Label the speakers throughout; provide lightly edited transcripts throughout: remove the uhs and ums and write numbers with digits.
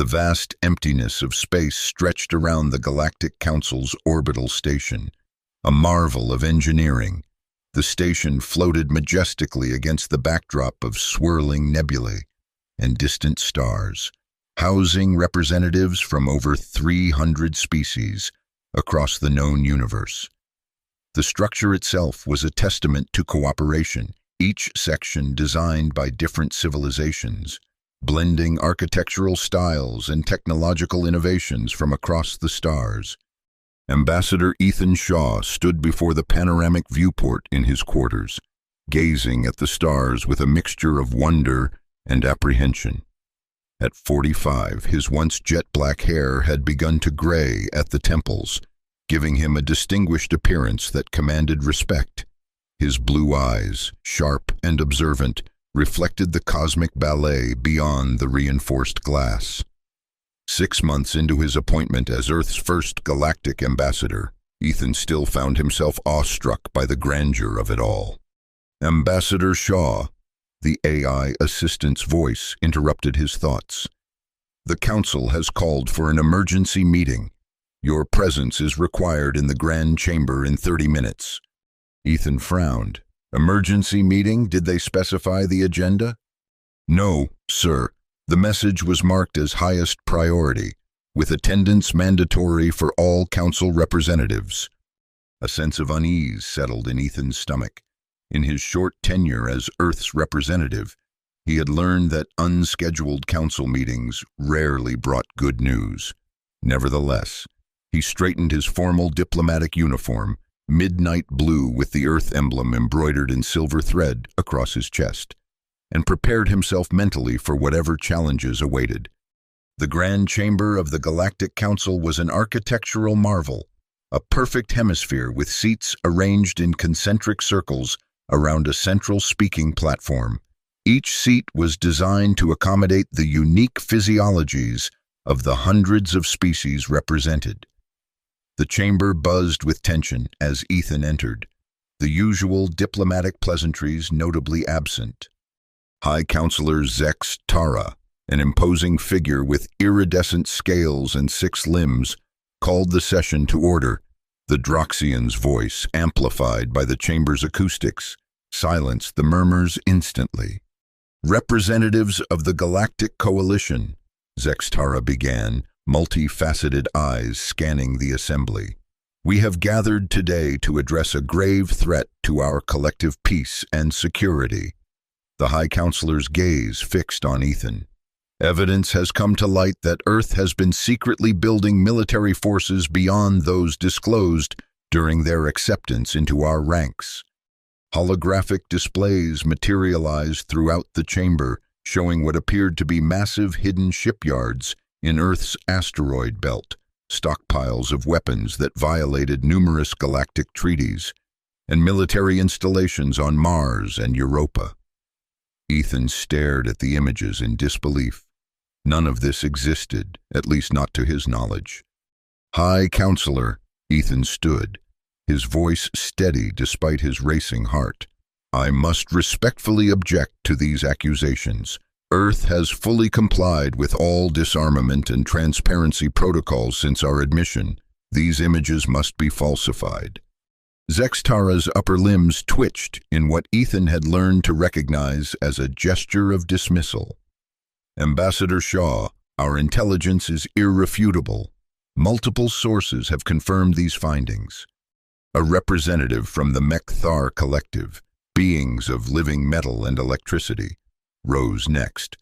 Speaker 1: The vast emptiness of space stretched around the Galactic Council's orbital station, a marvel of engineering. The station floated majestically against the backdrop of swirling nebulae and distant stars, housing representatives from over 300 species across the known universe. The structure itself was a testament to cooperation, each section designed by different civilizations, blending architectural styles and technological innovations from across the stars. Ambassador Ethan Shaw stood before the panoramic viewport in his quarters, gazing at the stars with a mixture of wonder and apprehension. At 45, his once jet-black hair had begun to gray at the temples, giving him a distinguished appearance that commanded respect. His blue eyes, sharp and observant, reflected the cosmic ballet beyond the reinforced glass. 6 months into his appointment as Earth's first galactic ambassador, Ethan still found himself awestruck by the grandeur of it all. "Ambassador Shaw," the AI assistant's voice interrupted his thoughts. "The Council has called for an emergency meeting. Your presence is required in the Grand Chamber in 30 minutes. Ethan frowned. "Emergency meeting? Did they specify the agenda?" "No, sir. The message was marked as highest priority, with attendance mandatory for all Council representatives." A sense of unease settled in Ethan's stomach. In his short tenure as Earth's representative, he had learned that unscheduled Council meetings rarely brought good news. Nevertheless, he straightened his formal diplomatic uniform, midnight blue with the Earth emblem embroidered in silver thread across his chest, and prepared himself mentally for whatever challenges awaited. The Grand Chamber of the Galactic Council was an architectural marvel, a perfect hemisphere with seats arranged in concentric circles around a central speaking platform. Each seat was designed to accommodate the unique physiologies of the hundreds of species represented. The chamber buzzed with tension as Ethan entered, the usual diplomatic pleasantries notably absent. High Counselor Zex Tara, an imposing figure with iridescent scales and 6 limbs, called the session to order. The Droxian's voice, amplified by the chamber's acoustics, silenced the murmurs instantly. "Representatives of the Galactic Coalition," Zex Tara began, multifaceted eyes scanning the assembly. "We have gathered today to address a grave threat to our collective peace and security." The High Counselor's gaze fixed on Ethan. "Evidence has come to light that Earth has been secretly building military forces beyond those disclosed during their acceptance into our ranks." Holographic displays materialized throughout the chamber, showing what appeared to be massive hidden shipyards in Earth's asteroid belt, stockpiles of weapons that violated numerous galactic treaties, and military installations on Mars and Europa. Ethan stared at the images in disbelief. None of this existed, at least not to his knowledge. "High Counselor," Ethan stood, his voice steady despite his racing heart. "I must respectfully object to these accusations. Earth has fully complied with all disarmament and transparency protocols since our admission. These images must be falsified." Zex Tara's upper limbs twitched in what Ethan had learned to recognize as a gesture of dismissal. "Ambassador Shaw, our intelligence is irrefutable. Multiple sources have confirmed these findings." A representative from the Mech-Thar Collective, beings of living metal and electricity, rose next.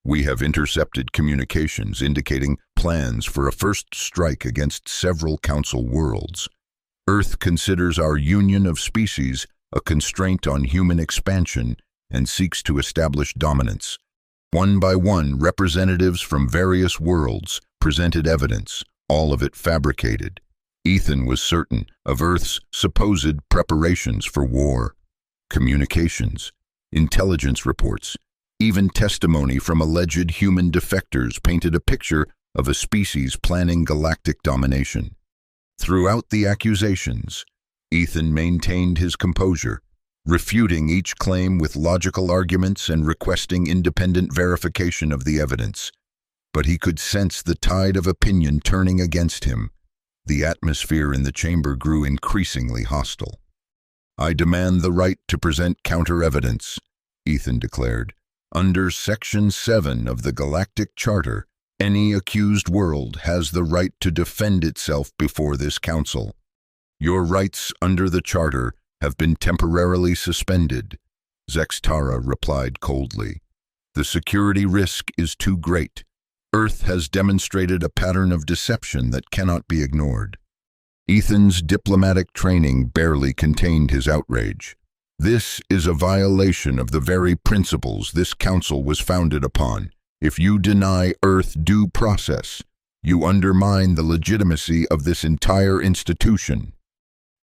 Speaker 1: "We have intercepted communications indicating plans for a first strike against several Council worlds. Earth considers our union of species a constraint on human expansion and seeks to establish dominance." One by one, representatives from various worlds presented evidence, all of it fabricated. Ethan was certain of Earth's supposed preparations for war. Communications, intelligence reports, even testimony from alleged human defectors painted a picture of a species planning galactic domination. Throughout the accusations, Ethan maintained his composure, refuting each claim with logical arguments and requesting independent verification of the evidence. but he could sense the tide of opinion turning against him. The atmosphere in the chamber grew increasingly hostile. "I demand the right to present counter-evidence," Ethan declared. "Under Section 7 of the Galactic Charter, any accused world has the right to defend itself before this council. Your rights under the Charter have been temporarily suspended," Zextara replied coldly. "The security risk is too great. Earth has demonstrated a pattern of deception that cannot be ignored." Ethan's diplomatic training barely contained his outrage. "This is a violation of the very principles this council was founded upon. If you deny Earth due process, you undermine the legitimacy of this entire institution."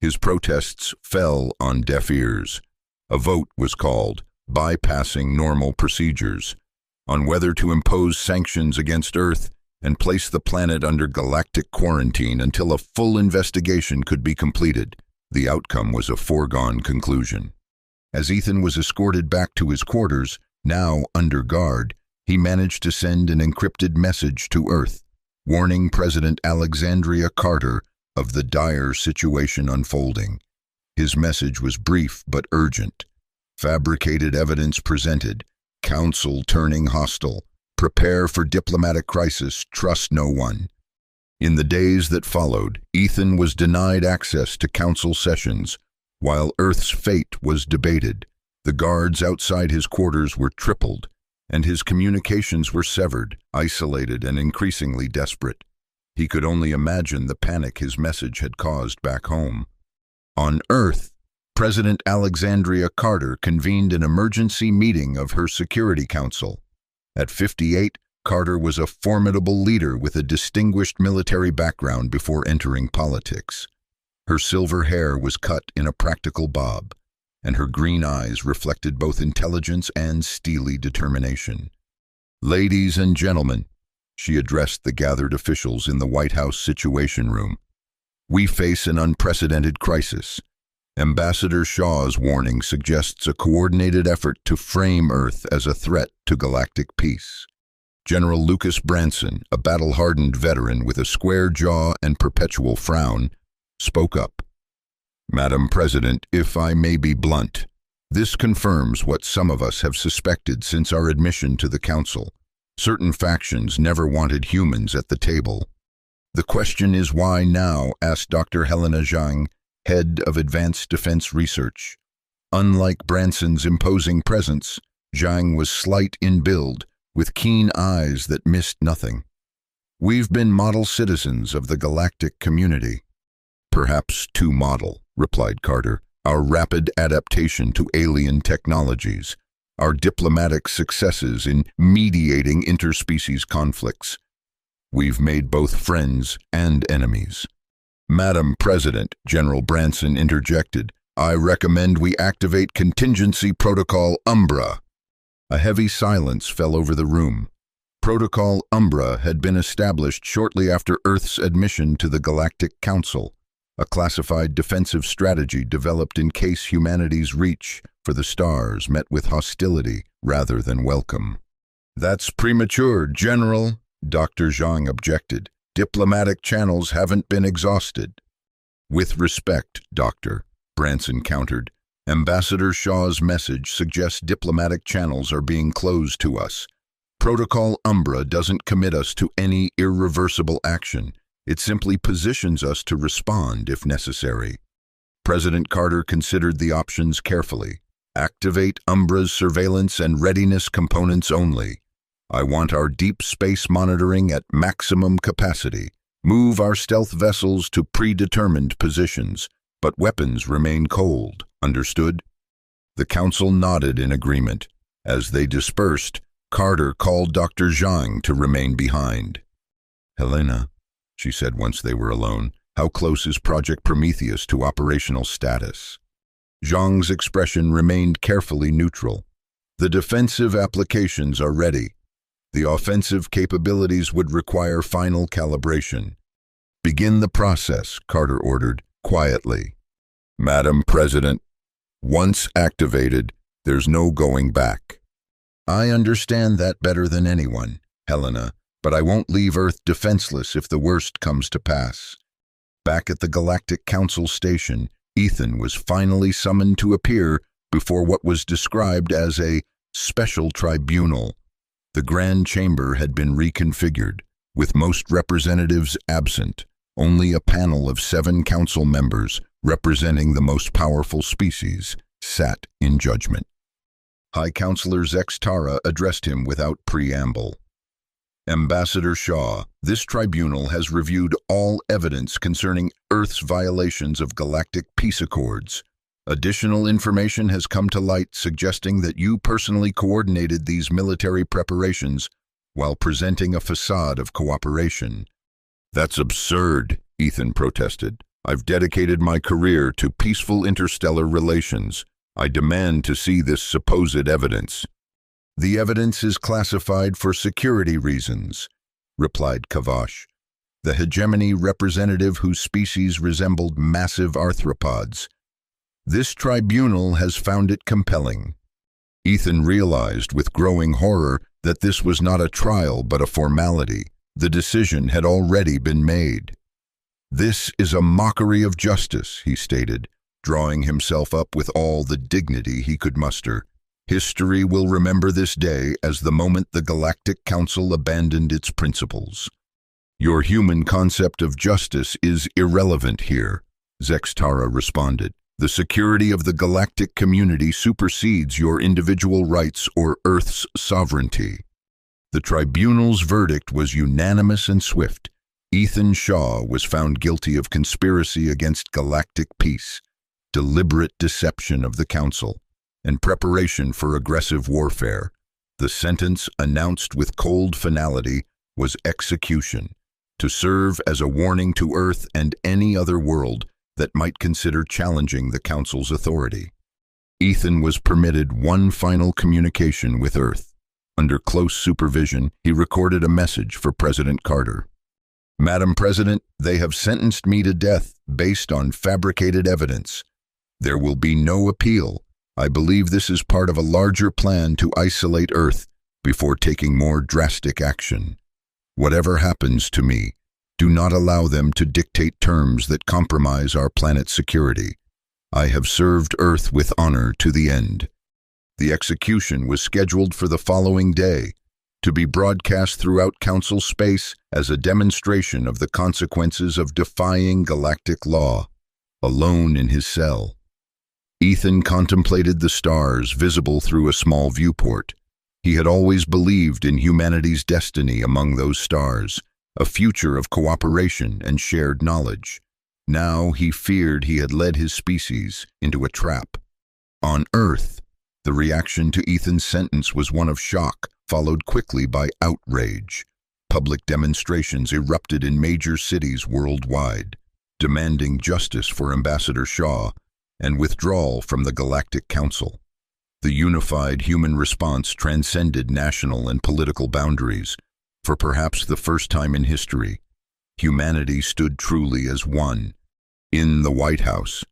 Speaker 1: His protests fell on deaf ears. A vote was called, bypassing normal procedures, on whether to impose sanctions against Earth and place the planet under galactic quarantine until a full investigation could be completed. The outcome was a foregone conclusion. As Ethan was escorted back to his quarters, now under guard, he managed to send an encrypted message to Earth, warning President Alexandria Carter of the dire situation unfolding. His message was brief but urgent. Fabricated evidence presented. Council turning hostile. Prepare for diplomatic crisis. Trust no one. In the days that followed, Ethan was denied access to council sessions, while Earth's fate was debated. The guards outside his quarters were tripled, and his communications were severed, isolated, and increasingly desperate. He could only imagine the panic his message had caused back home. On Earth, President Alexandria Carter convened an emergency meeting of her Security Council. At 58, Carter was a formidable leader with a distinguished military background before entering politics. Her silver hair was cut in a practical bob, and her green eyes reflected both intelligence and steely determination. "Ladies and gentlemen," she addressed the gathered officials in the White House Situation Room, "we face an unprecedented crisis. Ambassador Shaw's warning suggests a coordinated effort to frame Earth as a threat to galactic peace." General Lucas Branson, a battle-hardened veteran with a square jaw and perpetual frown, spoke up. "Madam President, if I may be blunt, this confirms what some of us have suspected since our admission to the Council. Certain factions never wanted humans at the table. The question is why now?" asked Dr. Helena Zhang, head of Advanced Defense Research. Unlike Branson's imposing presence, Zhang was slight in build, with keen eyes that missed nothing. "We've been model citizens of the galactic community." "Perhaps too model," replied Carter. "Our rapid adaptation to alien technologies, our diplomatic successes in mediating interspecies conflicts. We've made both friends and enemies." "Madam President," General Branson interjected, "I recommend we activate Contingency Protocol Umbra." A heavy silence fell over the room. Protocol Umbra had been established shortly after Earth's admission to the Galactic Council, a classified defensive strategy developed in case humanity's reach for the stars met with hostility rather than welcome. "That's premature, General," Dr. Zhang objected. "Diplomatic channels haven't been exhausted." "With respect, Doctor," Branson countered, "Ambassador Shaw's message suggests diplomatic channels are being closed to us. Protocol Umbra doesn't commit us to any irreversible action. It simply positions us to respond if necessary." President Carter considered the options carefully. "Activate Umbra's surveillance and readiness components only. I want our deep space monitoring at maximum capacity. Move our stealth vessels to predetermined positions, but weapons remain cold. Understood?" The council nodded in agreement. As they dispersed, Carter called Dr. Zhang to remain behind. "Helena," she said once they were alone, "how close is Project Prometheus to operational status?" Zhang's expression remained carefully neutral. "The defensive applications are ready. The offensive capabilities would require final calibration." "Begin the process," Carter ordered, quietly. "Madam President, once activated, there's no going back." "I understand that better than anyone," Helena, but I won't leave Earth defenseless if the worst comes to pass. Back at the Galactic Council station, Ethan was finally summoned to appear before what was described as a special tribunal. The Grand Chamber had been reconfigured, with most representatives absent. Only a panel of 7 council members, representing the most powerful species, sat in judgment. High Counselor Zextara addressed him without preamble. Ambassador Shaw, this tribunal has reviewed all evidence concerning Earth's violations of galactic peace accords. Additional information has come to light suggesting that you personally coordinated these military preparations while presenting a facade of cooperation. That's absurd, Ethan protested. I've dedicated my career to peaceful interstellar relations. I demand to see this supposed evidence. The evidence is classified for security reasons, replied Kavash, the hegemony representative whose species resembled massive arthropods. This tribunal has found it compelling. Ethan realized with growing horror that this was not a trial but a formality. The decision had already been made. This is a mockery of justice, he stated, drawing himself up with all the dignity he could muster. History will remember this day as the moment the Galactic Council abandoned its principles. Your human concept of justice is irrelevant here, Zextara responded. The security of the galactic community supersedes your individual rights or Earth's sovereignty. The tribunal's verdict was unanimous and swift. Ethan Shaw was found guilty of conspiracy against galactic peace, deliberate deception of the Council, and preparation for aggressive warfare. The sentence, announced with cold finality, was execution, to serve as a warning to Earth and any other world that might consider challenging the Council's authority. Ethan was permitted one final communication with Earth. Under close supervision, he recorded a message for President Carter. Madam President, they have sentenced me to death based on fabricated evidence. There will be no appeal. I believe this is part of a larger plan to isolate Earth before taking more drastic action. Whatever happens to me, do not allow them to dictate terms that compromise our planet's security. I have served Earth with honor to the end. The execution was scheduled for the following day, to be broadcast throughout Council space as a demonstration of the consequences of defying galactic law. Alone in his cell, Ethan contemplated the stars visible through a small viewport. He had always believed in humanity's destiny among those stars, a future of cooperation and shared knowledge. Now he feared he had led his species into a trap. On Earth, the reaction to Ethan's sentence was one of shock, followed quickly by outrage. Public demonstrations erupted in major cities worldwide, demanding justice for Ambassador Shaw and withdrawal from the Galactic Council. The unified human response transcended national and political boundaries. For perhaps the first time in history, humanity stood truly as one. In the White House,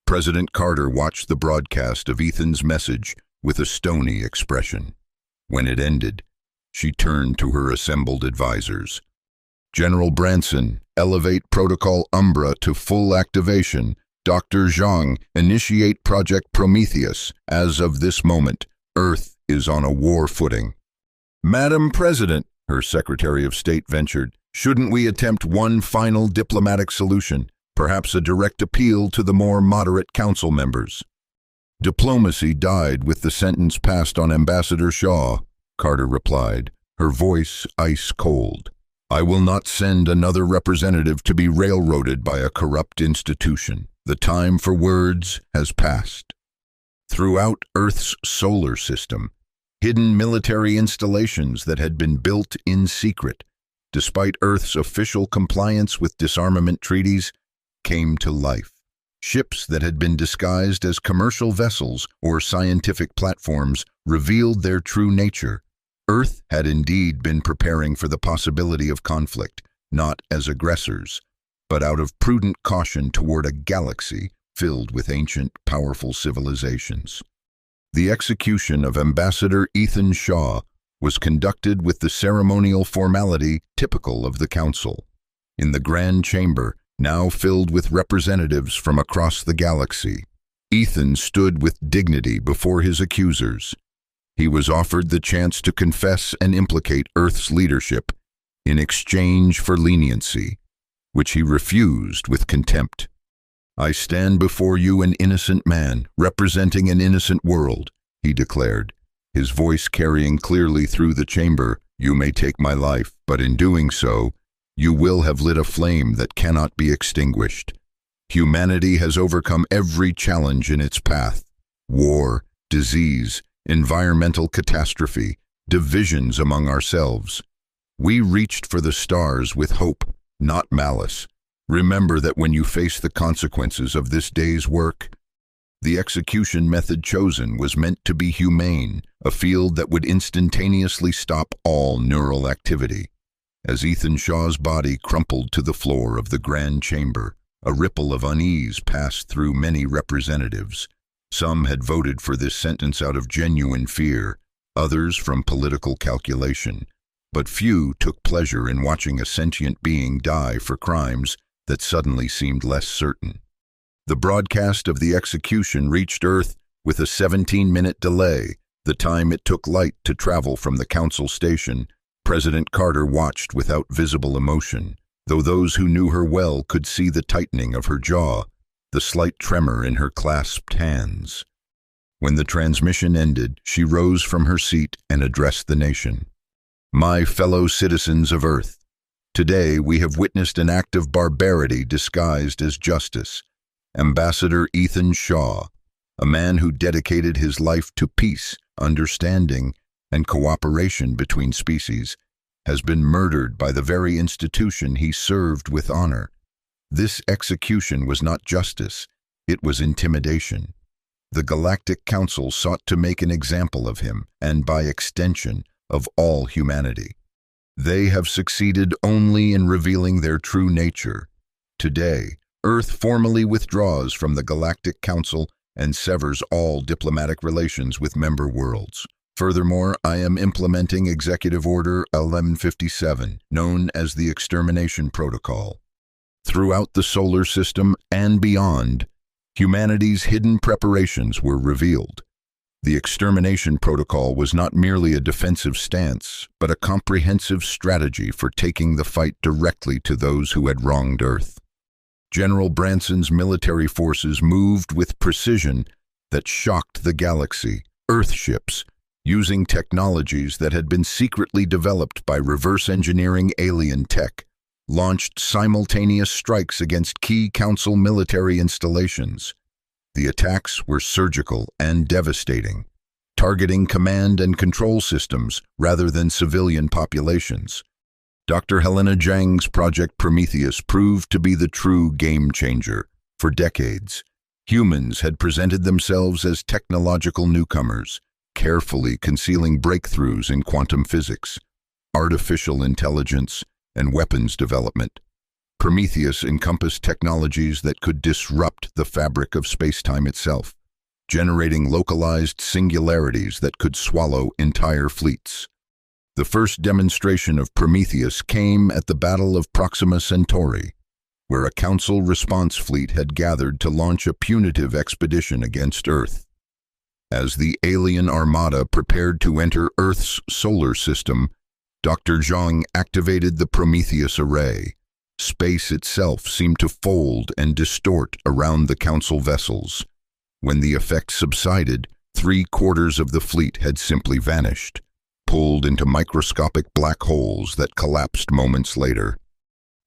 Speaker 1: President Carter watched the broadcast of Ethan's message with a stony expression. When it ended, she turned to her assembled advisors. General Branson, elevate Protocol Umbra to full activation. Dr. Zhang, initiate Project Prometheus. As of this moment, Earth is on a war footing. Madam President, her Secretary of State ventured, shouldn't we attempt one final diplomatic solution, perhaps a direct appeal to the more moderate council members? Diplomacy died with the sentence passed on Ambassador Shaw, Carter replied, her voice ice cold. I will not send another representative to be railroaded by a corrupt institution. The time for words has passed. Throughout Earth's solar system, hidden military installations that had been built in secret, despite Earth's official compliance with disarmament treaties, came to life. Ships that had been disguised as commercial vessels or scientific platforms revealed their true nature. Earth had indeed been preparing for the possibility of conflict, not as aggressors, but out of prudent caution toward a galaxy filled with ancient, powerful civilizations. The execution of Ambassador Ethan Shaw was conducted with the ceremonial formality typical of the council. In the grand chamber, now filled with representatives from across the galaxy, Ethan stood with dignity before his accusers. He was offered the chance to confess and implicate Earth's leadership in exchange for leniency, which he refused with contempt. "I stand before you an innocent man, representing an innocent world," he declared, his voice carrying clearly through the chamber. "You may take my life, but in doing so, you will have lit a flame that cannot be extinguished. Humanity has overcome every challenge in its path: war, disease, environmental catastrophe, divisions among ourselves. We reached for the stars with hope, not malice. Remember that when you face the consequences of this day's work." The execution method chosen was meant to be humane, a field that would instantaneously stop all neural activity. As Ethan Shaw's body crumpled to the floor of the grand chamber, a ripple of unease passed through many representatives. Some had voted for this sentence out of genuine fear, others from political calculation, but few took pleasure in watching a sentient being die for crimes that suddenly seemed less certain. The broadcast of the execution reached Earth with a 17-minute delay, the time it took light to travel from the council station. President Carter watched without visible emotion, though those who knew her well could see the tightening of her jaw, the slight tremor in her clasped hands. When the transmission ended, she rose from her seat and addressed the nation. "My fellow citizens of Earth, today we have witnessed an act of barbarity disguised as justice. Ambassador Ethan Shaw, a man who dedicated his life to peace, understanding, and cooperation between species, has been murdered by the very institution he served with honor. This execution was not justice, it was intimidation. The Galactic Council sought to make an example of him, and by extension, of all humanity. They have succeeded only in revealing their true nature. Today, Earth formally withdraws from the Galactic Council and severs all diplomatic relations with member worlds. Furthermore, I am implementing Executive Order 1157, known as the Extermination Protocol. Throughout the solar system and beyond, humanity's hidden preparations were revealed. The Extermination Protocol was not merely a defensive stance, but a comprehensive strategy for taking the fight directly to those who had wronged Earth. General Branson's military forces moved with precision that shocked the galaxy. Earthships, using technologies that had been secretly developed by reverse engineering alien tech, launched simultaneous strikes against key Council military installations. The attacks were surgical and devastating, targeting command and control systems rather than civilian populations. Dr. Helena Zhang's Project Prometheus proved to be the true game-changer. For decades, humans had presented themselves as technological newcomers, carefully concealing breakthroughs in quantum physics, artificial intelligence, and weapons development. Prometheus encompassed technologies that could disrupt the fabric of space-time itself, generating localized singularities that could swallow entire fleets. The first demonstration of Prometheus came at the Battle of Proxima Centauri, where a Council response fleet had gathered to launch a punitive expedition against Earth. As the alien armada prepared to enter Earth's solar system, Dr. Zhang activated the Prometheus array. Space itself seemed to fold and distort around the Council vessels. When the effect subsided, 3/4 of the fleet had simply vanished, pulled into microscopic black holes that collapsed moments later.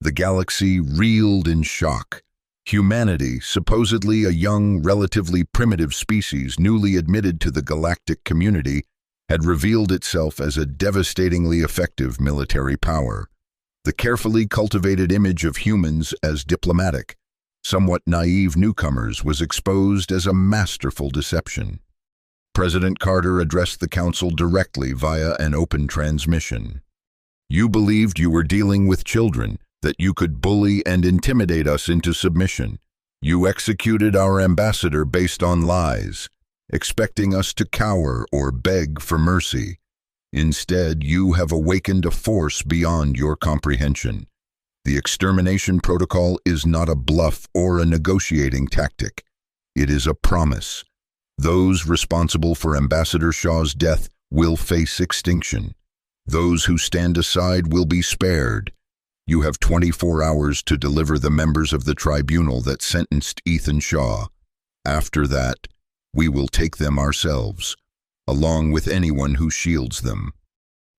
Speaker 1: The galaxy reeled in shock. Humanity, supposedly a young, relatively primitive species newly admitted to the galactic community, had revealed itself as a devastatingly effective military power. The carefully cultivated image of humans as diplomatic, somewhat naive newcomers was exposed as a masterful deception. President Carter addressed the Council directly via an open transmission. "You believed you were dealing with children, that you could bully and intimidate us into submission. You executed our ambassador based on lies, expecting us to cower or beg for mercy. Instead, you have awakened a force beyond your comprehension. The extermination protocol is not a bluff or a negotiating tactic. It is a promise. Those responsible for Ambassador Shaw's death will face extinction. Those who stand aside will be spared. You have 24 hours to deliver the members of the tribunal that sentenced Ethan Shaw. After that, we will take them ourselves, along with anyone who shields them.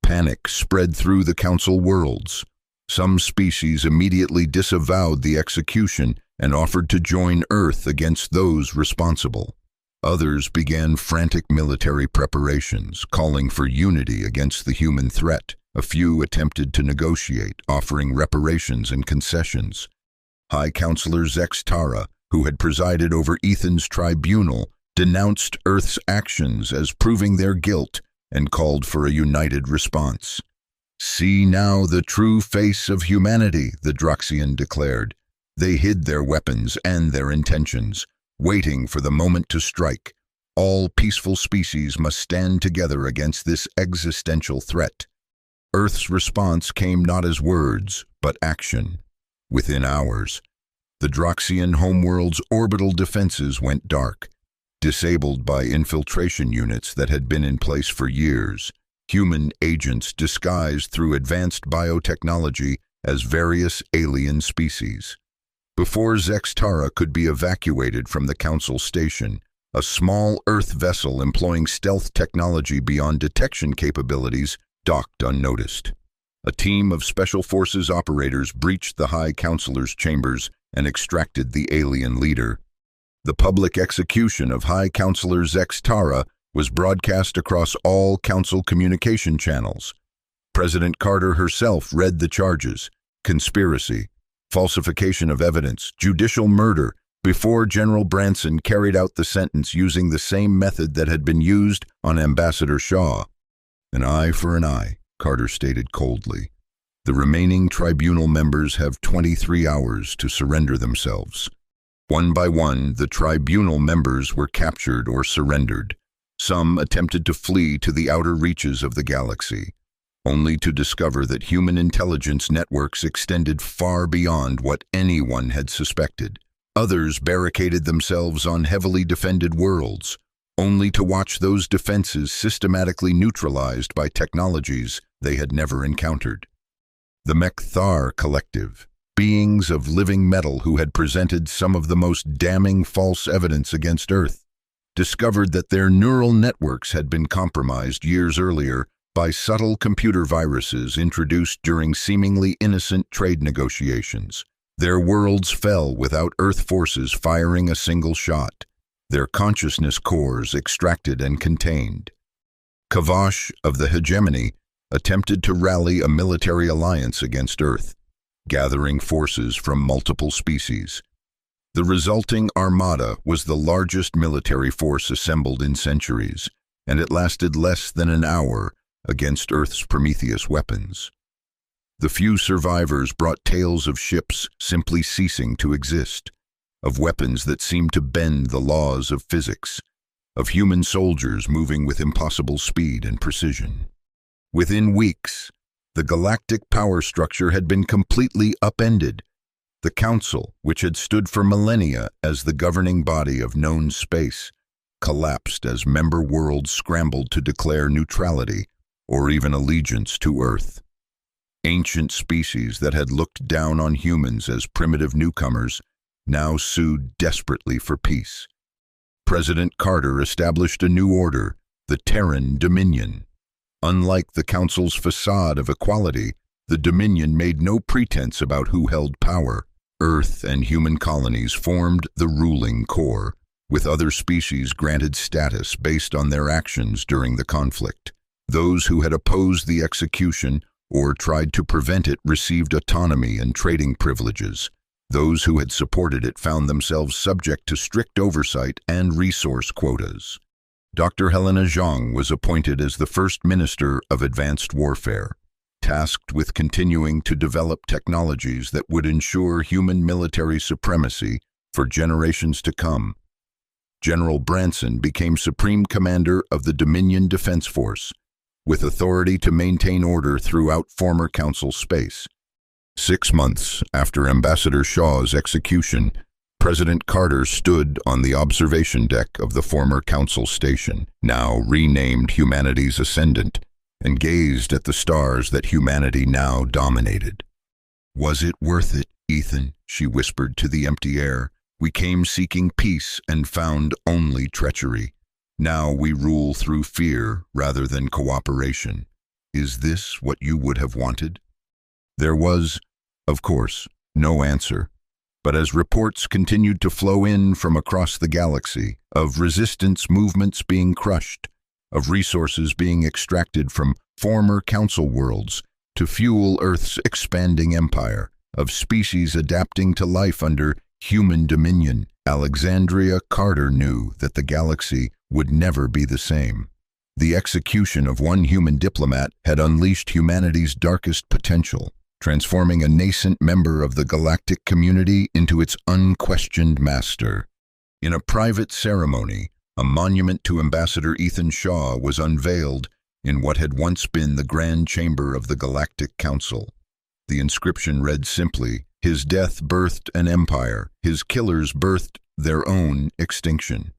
Speaker 1: Panic spread through the Council worlds. Some species immediately disavowed the execution and offered to join Earth against those responsible. Others began frantic military preparations, calling for unity against the human threat. A few attempted to negotiate, offering reparations and concessions. High Counselor Zex Tara, who had presided over Ethan's tribunal, denounced Earth's actions as proving their guilt and called for a united response. "See now the true face of humanity," the Droxian declared. They hid their weapons and their intentions, waiting for the moment to strike. All peaceful species must stand together against this existential threat. Earth's response came not as words, but action. Within hours, the Droxian homeworld's orbital defenses went dark. Disabled by infiltration units that had been in place for years, human agents disguised through advanced biotechnology as various alien species. Before Zex Tara could be evacuated from the Council station, a small Earth vessel employing stealth technology beyond detection capabilities docked unnoticed. A team of Special Forces operators breached the High Counselor's chambers and extracted the alien leader. The public execution of High Counselor Zex Tara was broadcast across all Council communication channels. President Carter herself read the charges: conspiracy, falsification of evidence, judicial murder, before General Branson carried out the sentence using the same method that had been used on Ambassador Shaw. "An eye for an eye," Carter stated coldly. "The remaining tribunal members have 23 hours to surrender themselves." One by one, the tribunal members were captured or surrendered. Some attempted to flee to the outer reaches of the galaxy, only to discover that human intelligence networks extended far beyond what anyone had suspected. Others barricaded themselves on heavily defended worlds, only to watch those defenses systematically neutralized by technologies they had never encountered. The Mechthar Collective, beings of living metal who had presented some of the most damning false evidence against Earth, discovered that their neural networks had been compromised years earlier by subtle computer viruses introduced during seemingly innocent trade negotiations. Their worlds fell without Earth forces firing a single shot, their consciousness cores extracted and contained. Kavash of the Hegemony attempted to rally a military alliance against Earth, gathering forces from multiple species. The resulting armada was the largest military force assembled in centuries, and it lasted less than an hour against Earth's Prometheus weapons. The few survivors brought tales of ships simply ceasing to exist, of weapons that seemed to bend the laws of physics, of human soldiers moving with impossible speed and precision. Within weeks, the galactic power structure had been completely upended. The Council, which had stood for millennia as the governing body of known space, collapsed as member worlds scrambled to declare neutrality or even allegiance to Earth. Ancient species that had looked down on humans as primitive newcomers now sued desperately for peace. President Carter established a new order, the Terran Dominion. Unlike the Council's facade of equality, the Dominion made no pretense about who held power. Earth and human colonies formed the ruling core, with other species granted status based on their actions during the conflict. Those who had opposed the execution or tried to prevent it received autonomy and trading privileges. Those who had supported it found themselves subject to strict oversight and resource quotas. Dr. Helena Zhang was appointed as the first Minister of Advanced Warfare, tasked with continuing to develop technologies that would ensure human military supremacy for generations to come. General Branson became Supreme Commander of the Dominion Defense Force, with authority to maintain order throughout former Council space. 6 months after Ambassador Shaw's execution, President Carter stood on the observation deck of the former Council station, now renamed Humanity's Ascendant, and gazed at the stars that humanity now dominated. "Was it worth it, Ethan?" she whispered to the empty air. "We came seeking peace and found only treachery. Now we rule through fear rather than cooperation. Is this what you would have wanted?" There was, of course, no answer. But as reports continued to flow in from across the galaxy, of resistance movements being crushed, of resources being extracted from former Council worlds to fuel Earth's expanding empire, of species adapting to life under human dominion, Alexandria Carter knew that the galaxy would never be the same. The execution of one human diplomat had unleashed humanity's darkest potential, transforming a nascent member of the galactic community into its unquestioned master. In a private ceremony, a monument to Ambassador Ethan Shaw was unveiled in what had once been the Grand Chamber of the Galactic Council. The inscription read simply, "His death birthed an empire, his killers birthed their own extinction."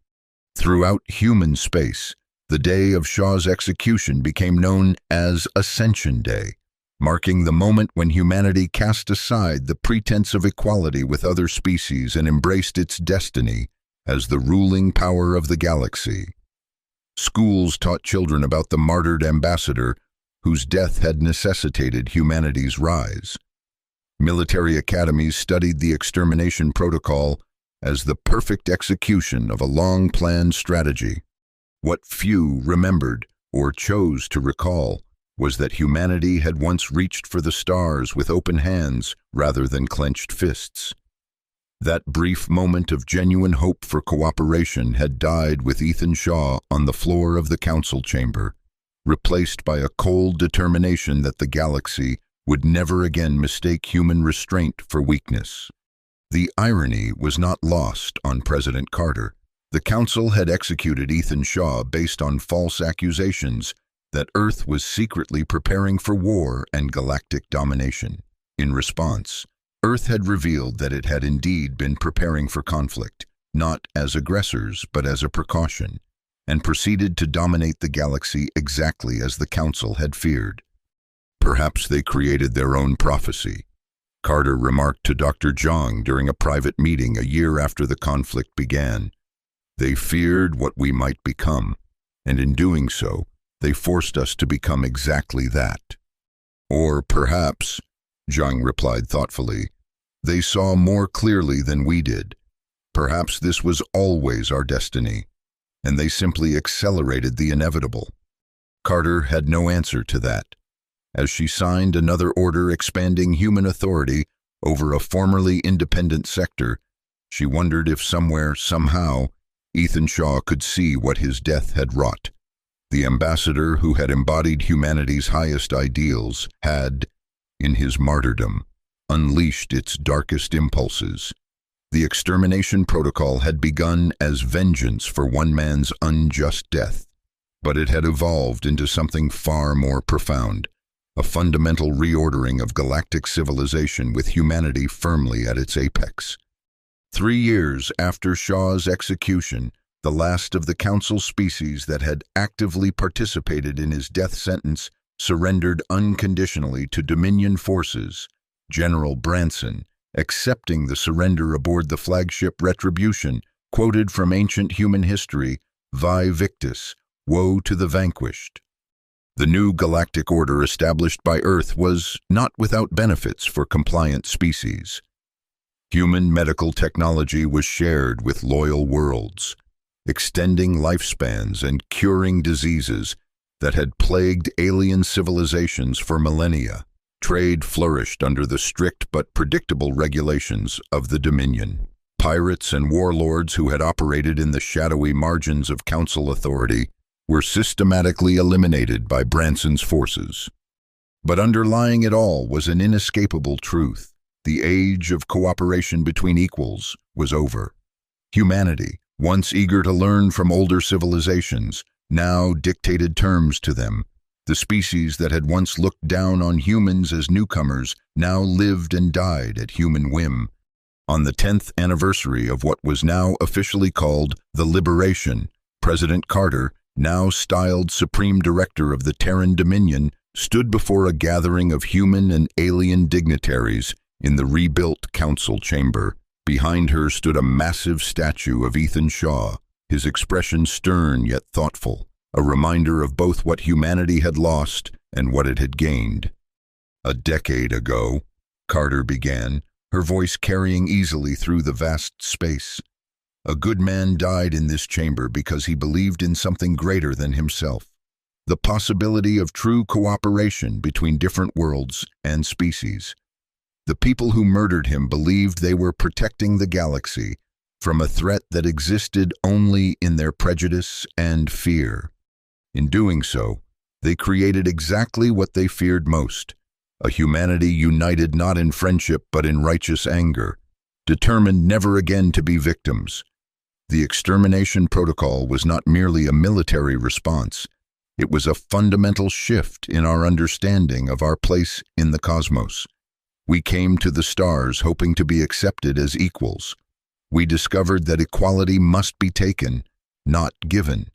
Speaker 1: Throughout human space, the day of Shaw's execution became known as Ascension Day, marking the moment when humanity cast aside the pretense of equality with other species and embraced its destiny as the ruling power of the galaxy. Schools taught children about the martyred ambassador whose death had necessitated humanity's rise. Military academies studied the extermination protocol as the perfect execution of a long-planned strategy. What few remembered or chose to recall was that humanity had once reached for the stars with open hands rather than clenched fists. That brief moment of genuine hope for cooperation had died with Ethan Shaw on the floor of the Council chamber, replaced by a cold determination that the galaxy would never again mistake human restraint for weakness. The irony was not lost on President Carter. The Council had executed Ethan Shaw based on false accusations that Earth was secretly preparing for war and galactic domination. In response, Earth had revealed that it had indeed been preparing for conflict, not as aggressors but as a precaution, and proceeded to dominate the galaxy exactly as the Council had feared. Perhaps they created their own prophecy. Carter remarked to Dr. Zhang during a private meeting a year after the conflict began. "They feared what we might become, and in doing so, they forced us to become exactly that." Or perhaps, Zhang replied thoughtfully, "they saw more clearly than we did. Perhaps this was always our destiny, and they simply accelerated the inevitable." Carter had no answer to that. As she signed another order expanding human authority over a formerly independent sector, she wondered if somewhere, somehow, Ethan Shaw could see what his death had wrought. The ambassador who had embodied humanity's highest ideals had, in his martyrdom, unleashed its darkest impulses. The extermination protocol had begun as vengeance for one man's unjust death, but it had evolved into something far more profound, a fundamental reordering of galactic civilization with humanity firmly at its apex. 3 years after Shaw's execution, the last of the Council species that had actively participated in his death sentence surrendered unconditionally to Dominion forces, General Branson, accepting the surrender aboard the flagship Retribution, quoted from ancient human history, "Vae victis, woe to the vanquished." The new galactic order established by Earth was not without benefits for compliant species. Human medical technology was shared with loyal worlds, extending lifespans and curing diseases that had plagued alien civilizations for millennia. Trade flourished under the strict but predictable regulations of the Dominion. Pirates and warlords who had operated in the shadowy margins of Council authority were systematically eliminated by Branson's forces. But underlying it all was an inescapable truth. The age of cooperation between equals was over. Humanity, once eager to learn from older civilizations, now dictated terms to them. The species that had once looked down on humans as newcomers now lived and died at human whim. On the 10th anniversary of what was now officially called the Liberation, President Carter, now styled Supreme Director of the Terran Dominion, stood before a gathering of human and alien dignitaries in the rebuilt council chamber. Behind her stood a massive statue of Ethan Shaw, his expression stern yet thoughtful, a reminder of both what humanity had lost and what it had gained. "A decade ago," Carter began, her voice carrying easily through the vast space, "a good man died in this chamber because he believed in something greater than himself, the possibility of true cooperation between different worlds and species. The people who murdered him believed they were protecting the galaxy from a threat that existed only in their prejudice and fear. In doing so, they created exactly what they feared most, a humanity united not in friendship but in righteous anger, determined never again to be victims. The Extermination Protocol was not merely a military response, it was a fundamental shift in our understanding of our place in the cosmos. We came to the stars hoping to be accepted as equals. We discovered that equality must be taken, not given."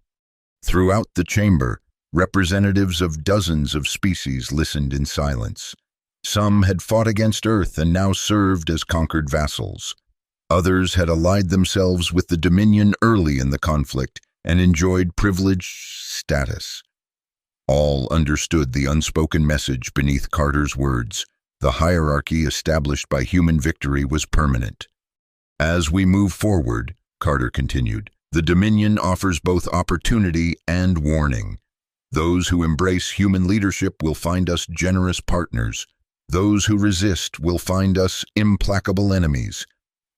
Speaker 1: Throughout the chamber, representatives of dozens of species listened in silence. Some had fought against Earth and now served as conquered vassals. Others had allied themselves with the Dominion early in the conflict and enjoyed privileged status. All understood the unspoken message beneath Carter's words. The hierarchy established by human victory was permanent. "As we move forward," Carter continued, "the Dominion offers both opportunity and warning. Those who embrace human leadership will find us generous partners. Those who resist will find us implacable enemies.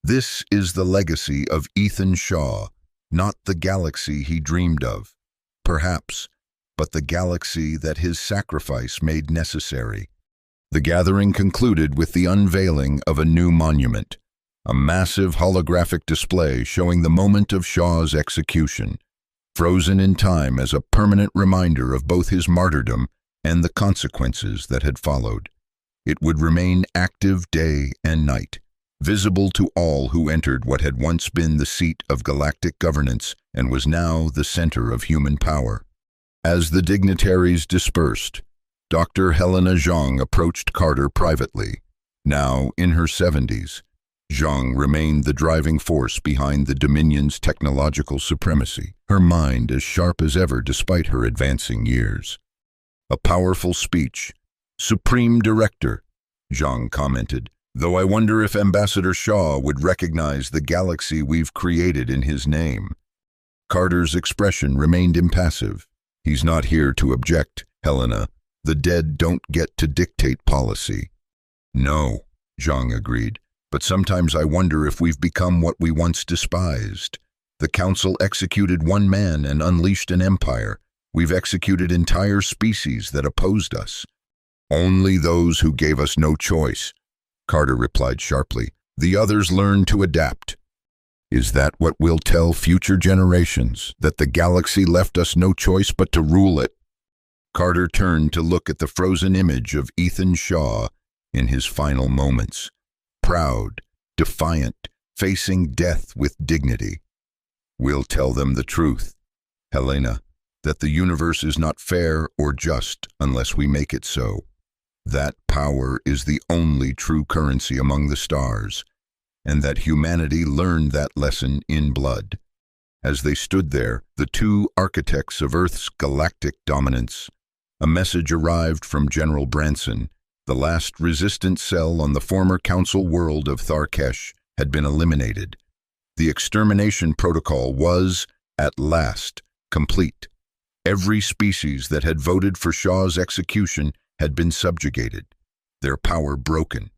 Speaker 1: This is the legacy of Ethan Shaw, not the galaxy he dreamed of, perhaps, but the galaxy that his sacrifice made necessary." The gathering concluded with the unveiling of a new monument, a massive holographic display showing the moment of Shaw's execution, frozen in time as a permanent reminder of both his martyrdom and the consequences that had followed. It would remain active day and night, visible to all who entered what had once been the seat of galactic governance and was now the center of human power. As the dignitaries dispersed, Dr. Helena Zhang approached Carter privately. Now in her 70s, Zhang remained the driving force behind the Dominion's technological supremacy, her mind as sharp as ever despite her advancing years. "A powerful speech. Supreme Director," Zhang commented, "though I wonder if Ambassador Shaw would recognize the galaxy we've created in his name." Carter's expression remained impassive. "He's not here to object, Helena. The dead don't get to dictate policy." "No," Zhang agreed, "but sometimes I wonder if we've become what we once despised. The Council executed one man and unleashed an empire. We've executed entire species that opposed us." "Only those who gave us no choice," Carter replied sharply. "The others learned to adapt." "Is that what we'll tell future generations, that the galaxy left us no choice but to rule it?" Carter turned to look at the frozen image of Ethan Shaw in his final moments, proud, defiant, facing death with dignity. "We'll tell them the truth, Helena, that the universe is not fair or just unless we make it so. That power is the only true currency among the stars, and that humanity learned that lesson in blood." As they stood there, the two architects of Earth's galactic dominance, a message arrived from General Branson. The last resistant cell on the former Council world of Tharkesh had been eliminated. The Extermination Protocol was, at last, complete. Every species that had voted for Shaw's execution had been subjugated, their power broken,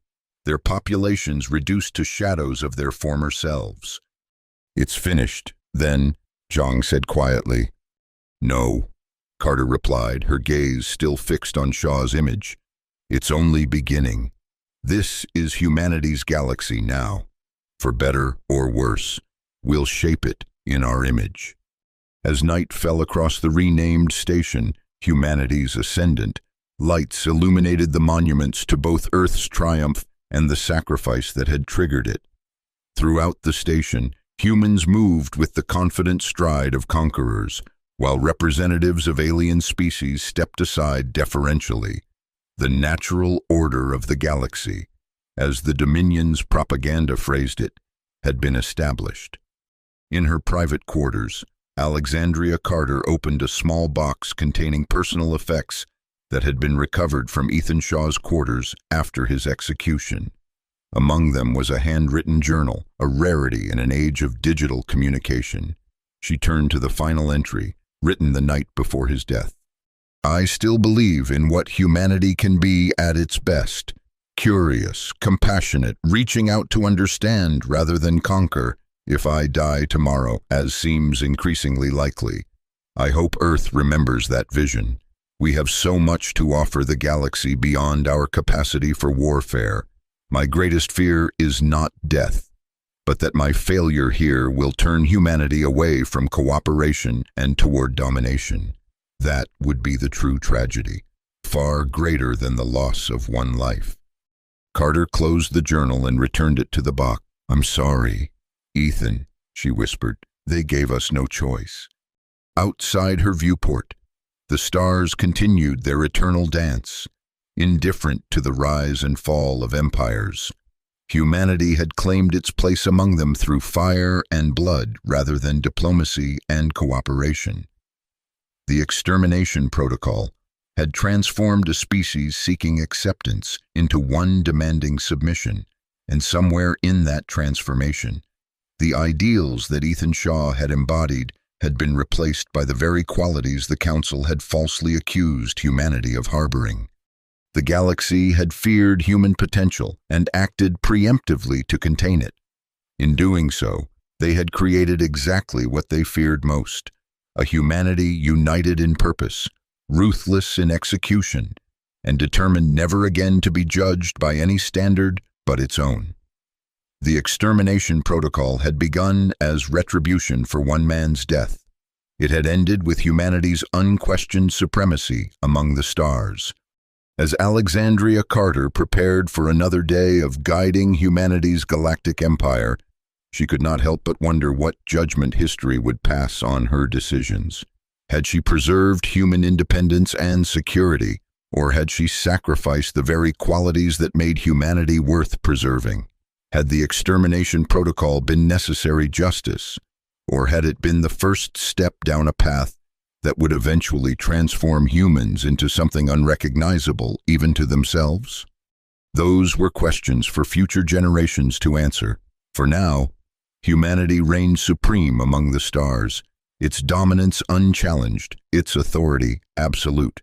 Speaker 1: their populations reduced to shadows of their former selves. "It's finished, then," Zhang said quietly. "No," Carter replied, her gaze still fixed on Shaw's image. "It's only beginning. This is humanity's galaxy now. For better or worse, we'll shape it in our image." As night fell across the renamed station, humanity's ascendant, lights illuminated the monuments to both Earth's triumph and the sacrifice that had triggered it. Throughout the station, humans moved with the confident stride of conquerors, while representatives of alien species stepped aside deferentially. The natural order of the galaxy, as the Dominion's propaganda phrased it, had been established. In her private quarters, Alexandria Carter opened a small box containing personal effects that had been recovered from Ethan Shaw's quarters after his execution. Among them was a handwritten journal, a rarity in an age of digital communication. She turned to the final entry, written the night before his death. "I still believe in what humanity can be at its best. Curious, compassionate, reaching out to understand rather than conquer. If I die tomorrow, as seems increasingly likely, I hope Earth remembers that vision. We have so much to offer the galaxy beyond our capacity for warfare. My greatest fear is not death, but that my failure here will turn humanity away from cooperation and toward domination. That would be the true tragedy, far greater than the loss of one life." Carter closed the journal and returned it to the box. "I'm sorry, Ethan," she whispered. "They gave us no choice." Outside her viewport, the stars continued their eternal dance, indifferent to the rise and fall of empires. Humanity had claimed its place among them through fire and blood rather than diplomacy and cooperation. The Extermination Protocol had transformed a species seeking acceptance into one demanding submission, and somewhere in that transformation, the ideals that Ethan Shaw had embodied had been replaced by the very qualities the Council had falsely accused humanity of harboring. The galaxy had feared human potential and acted preemptively to contain it. In doing so, they had created exactly what they feared most: a humanity united in purpose, ruthless in execution, and determined never again to be judged by any standard but its own. The Extermination Protocol had begun as retribution for one man's death. It had ended with humanity's unquestioned supremacy among the stars. As Alexandria Carter prepared for another day of guiding humanity's galactic empire, she could not help but wonder what judgment history would pass on her decisions. Had she preserved human independence and security, or had she sacrificed the very qualities that made humanity worth preserving? Had the Extermination Protocol been necessary justice, or had it been the first step down a path that would eventually transform humans into something unrecognizable even to themselves? Those were questions for future generations to answer. For now, humanity reigned supreme among the stars, its dominance unchallenged, its authority absolute.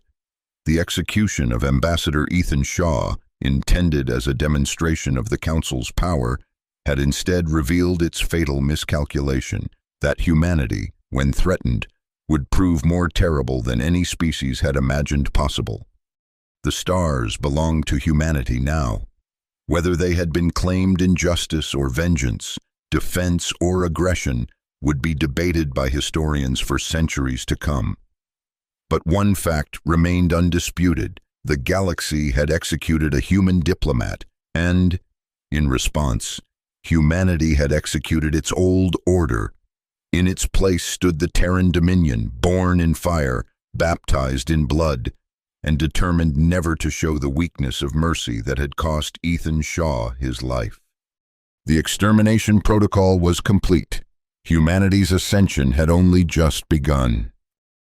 Speaker 1: The execution of Ambassador Ethan Shaw, intended as a demonstration of the Council's power, had instead revealed its fatal miscalculation, that humanity, when threatened, would prove more terrible than any species had imagined possible. The stars belonged to humanity now. Whether they had been claimed in justice or vengeance, defense or aggression, would be debated by historians for centuries to come. But one fact remained undisputed: the galaxy had executed a human diplomat, and, in response, humanity had executed its old order. In its place stood the Terran Dominion, born in fire, baptized in blood, and determined never to show the weakness of mercy that had cost Ethan Shaw his life. The Extermination Protocol was complete. Humanity's ascension had only just begun.